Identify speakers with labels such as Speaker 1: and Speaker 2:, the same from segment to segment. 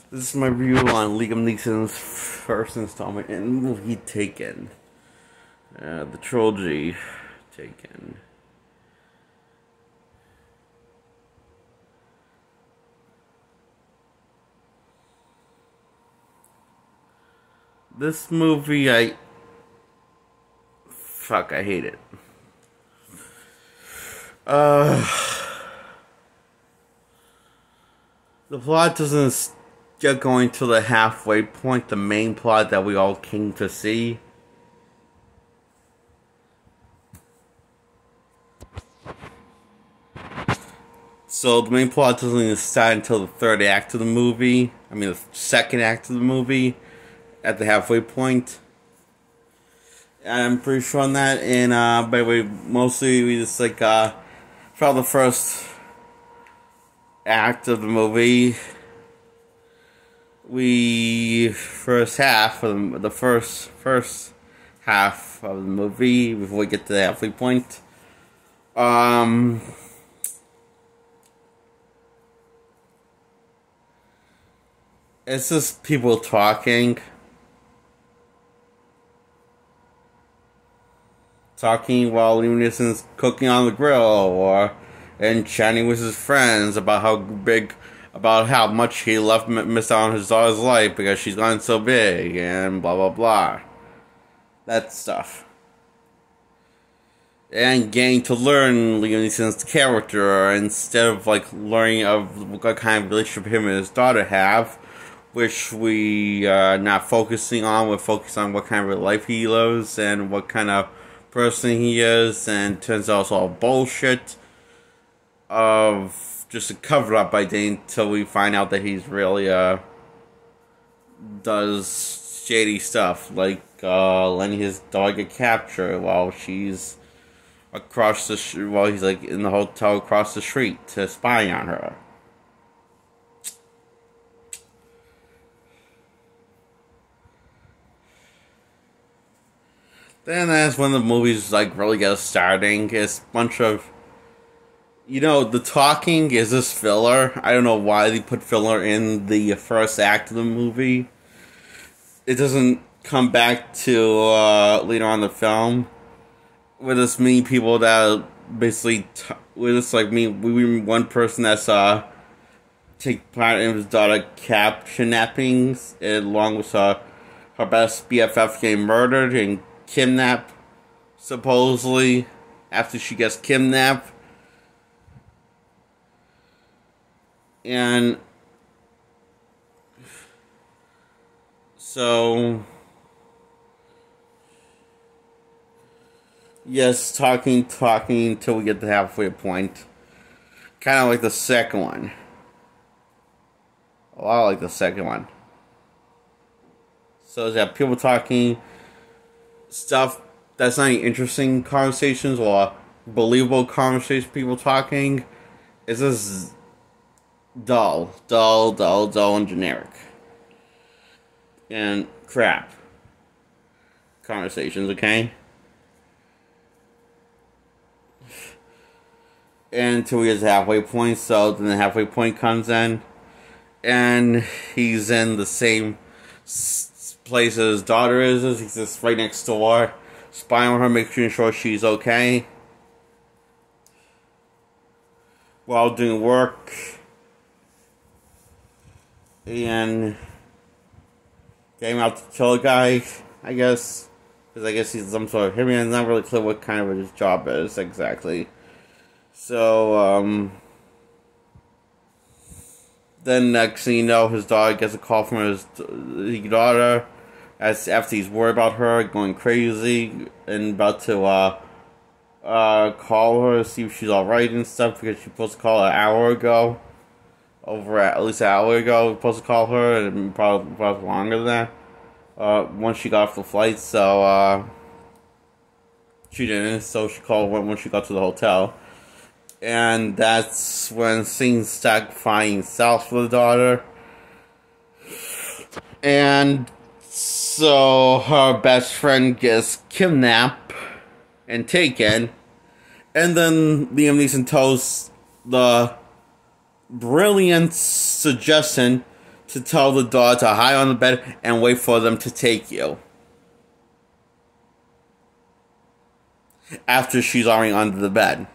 Speaker 1: This is my review on Liam Neeson's first installment in the movie Taken. The trilogy Taken. This movie, I hate it. The plot doesn't get going to the halfway point, the main plot that we all came to see. So the main plot doesn't even start until the third act of the movie. The second act of the movie, at the halfway point. I'm pretty sure on that. And by the way, mostly we just throughout the first act of the movie, first half of the first half of the movie, before we get to the halfway point, it's just people talking while Liam Neeson's cooking on the grill, and chatting with his friends about how much he missed out on his daughter's life because she's gotten so big, and blah blah blah. That stuff. And getting to learn Liam Neeson's character instead of learning of what kind of relationship him and his daughter have, which we are not focusing on. We're focused on what kind of life he lives and what kind of person he is, and turns out it's all bullshit of just a cover up by Dane until we find out that he's really does shady stuff, like letting his dog get captured while she's while he's in the hotel across the street to spy on her. Then that's when the movies really get starting. It's a bunch of, the talking is this filler. I don't know why they put filler in the first act of the movie. It doesn't come back to later on in the film. With us mean people that basically, with us we one person that's take part in his daughter kidnappings, along with her best BFF getting murdered and kidnapped, supposedly, after she gets kidnapped. And so, yes, talking until we get to the halfway point. Kind of like the second one. A lot like the second one. So, is that people talking stuff that's not any interesting conversations or believable conversations, people talking. It's just dull, and generic. And crap conversations, okay? And until we get to the halfway point, so then the halfway point comes in, and he's in the same place his daughter is. He's just right next door, spying on her, making sure she's okay while doing work, and getting out to kill a guy, I guess, because I guess he's some sort of hitman. It's not really clear what kind of his job is exactly. So then next thing you know, his daughter gets a call from his daughter, after he's worried about her, going crazy, and about to call her, see if she's alright and stuff, because she's supposed to call her an hour ago. At least an hour ago, we're supposed to call her, and probably longer than that. Once she got off the flight, so she didn't, so she called when she got to the hotel. And that's when things start flying south for the daughter. And so her best friend gets kidnapped and taken. And then Liam Neeson tells the brilliant suggestion to to tell the dog to hide on the bed and wait for them to take you. After she's already under the bed.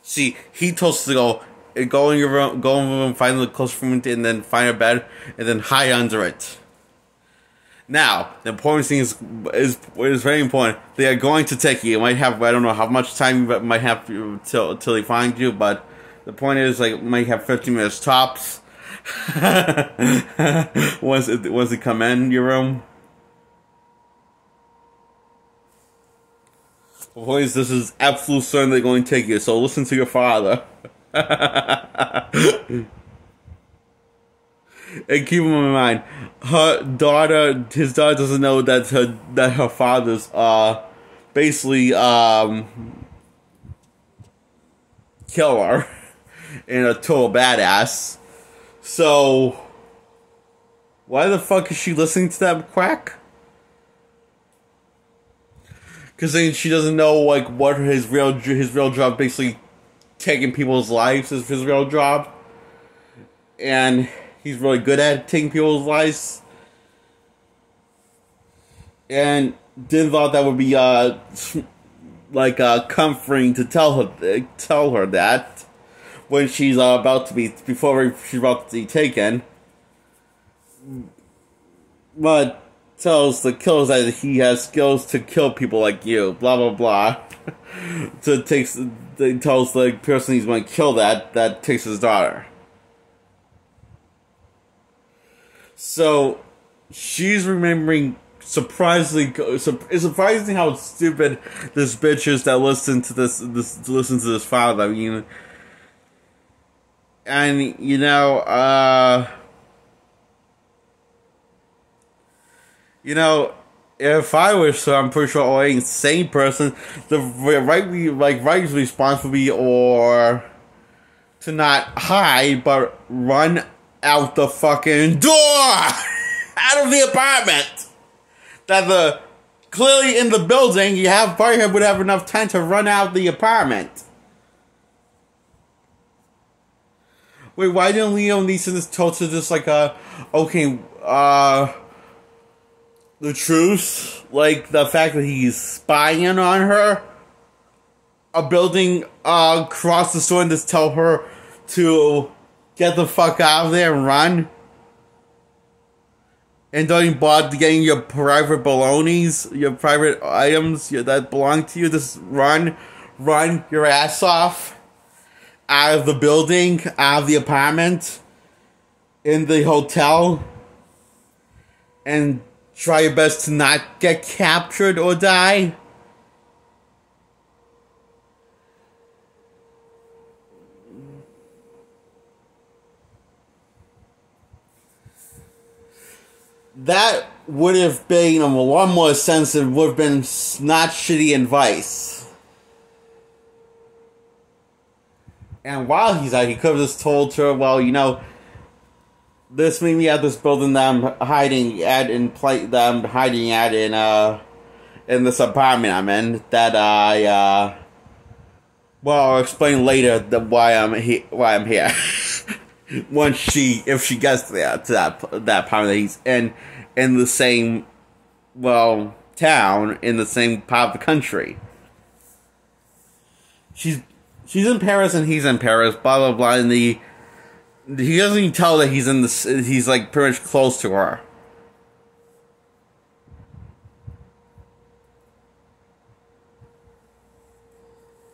Speaker 1: See, he told us to go in your room, go in the room, find the closest room, and then find a bed, and then hide under it. Now, the important thing is very important. They are going to take you. You might have, I don't know how much time you might have till they find you, but the point is, like, might have 15 minutes tops. once they come in your room. Boys, this is absolute certain they're going to take you, so listen to your father. And keep in mind, his daughter doesn't know that her father's basically killer and a total badass. So why the fuck is she listening to that quack? Because then she doesn't know, like, what his real job, basically taking people's lives, is his real job. And he's really good at taking people's lives. And didn't thought that would be, comforting to tell her that when she's before she's about to be taken. But tells the killers that he has skills to kill people like you, blah blah blah. So tells the person he's going to kill that takes his daughter. So she's remembering surprisingly. It's surprising how stupid this bitch is that listen to this father. I mean, and if I was, I'm pretty sure, an insane person, the right response would be to not hide, but run out the fucking door, out of the apartment. Clearly in the building, would have enough time to run out the apartment. Wait, why didn't Liam Neeson just told to just the truth, like the fact that he's spying on her, a building across the store, and just tell her to get the fuck out of there and run? And don't even bother getting your private belongings, your private items that belong to you. Just run your ass off out of the building, out of the apartment, in the hotel, and try your best to not get captured or die. That would have been a lot more sense and would have been not shitty advice. And while he's out, he could have just told her, well, this made me at this building that I'm hiding at in this apartment I'm in, that I'll explain later why I'm here. If she gets to that apartment that he's in the same, town, in the same part of the country. She's in Paris and he's in Paris, blah blah blah, and he doesn't even tell that he's like pretty much close to her.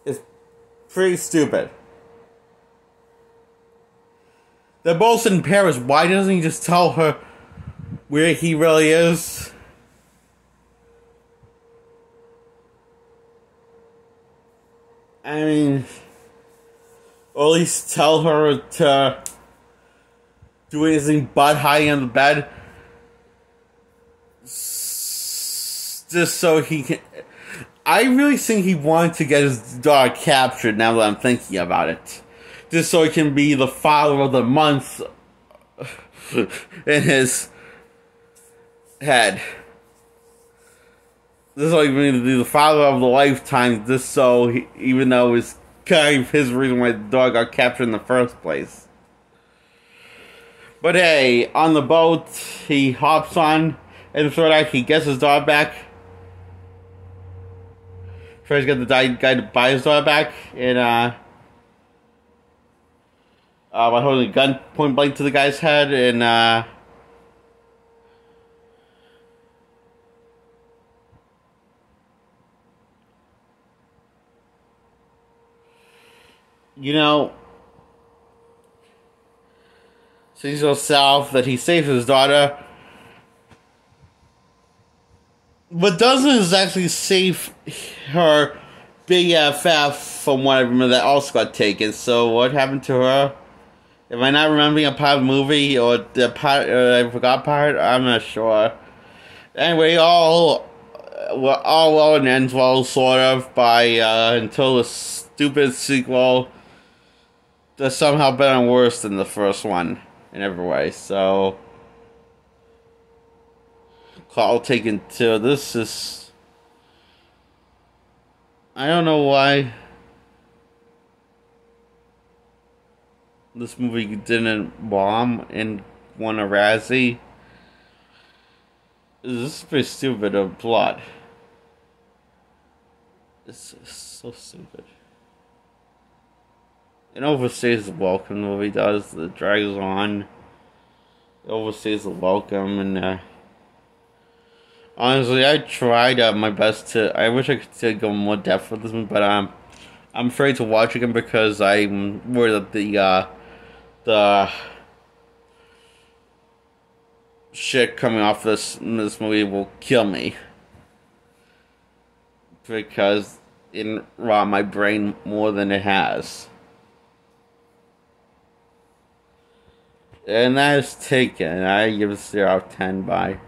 Speaker 1: It's pretty stupid. They're both in Paris. Why doesn't he just tell her where he really is? I mean, or at least tell her to do anything but hiding on the bed. Just so he can... I really think he wanted to get his daughter captured, now that I'm thinking about it. Just so he can be the father of the month in his head. This is so he can be the father of the lifetime, just so even though it's kind of his reason why the dog got captured in the first place. But hey, on the boat, he hops on, and the third act, he gets his daughter back. Tries to get the guy to buy his daughter back, and by holding a gun point blank to the guy's head, and you know, sees himself that he saves his daughter, but doesn't exactly save her BFF from what I remember that also got taken. So what happened to her? Am I not remembering a part of the movie, or the part I forgot part? I'm not sure. Anyway, all well and ends well, sort of, by until the stupid sequel that's somehow better and worse than the first one in every way. So, call taken two. This is, I don't know why this movie didn't bomb and won a Razzie. This is pretty stupid of plot. It's so stupid. It overstays the welcome, the movie does. It drags on. It overstays the welcome, and honestly, I tried my best to. I wish I could go more depth with this movie, but I'm afraid to watch again because I'm worried that the shit coming off this movie will kill me, because it rot my brain more than it has. And that is Taken. I give it 0 out of 10. Bye.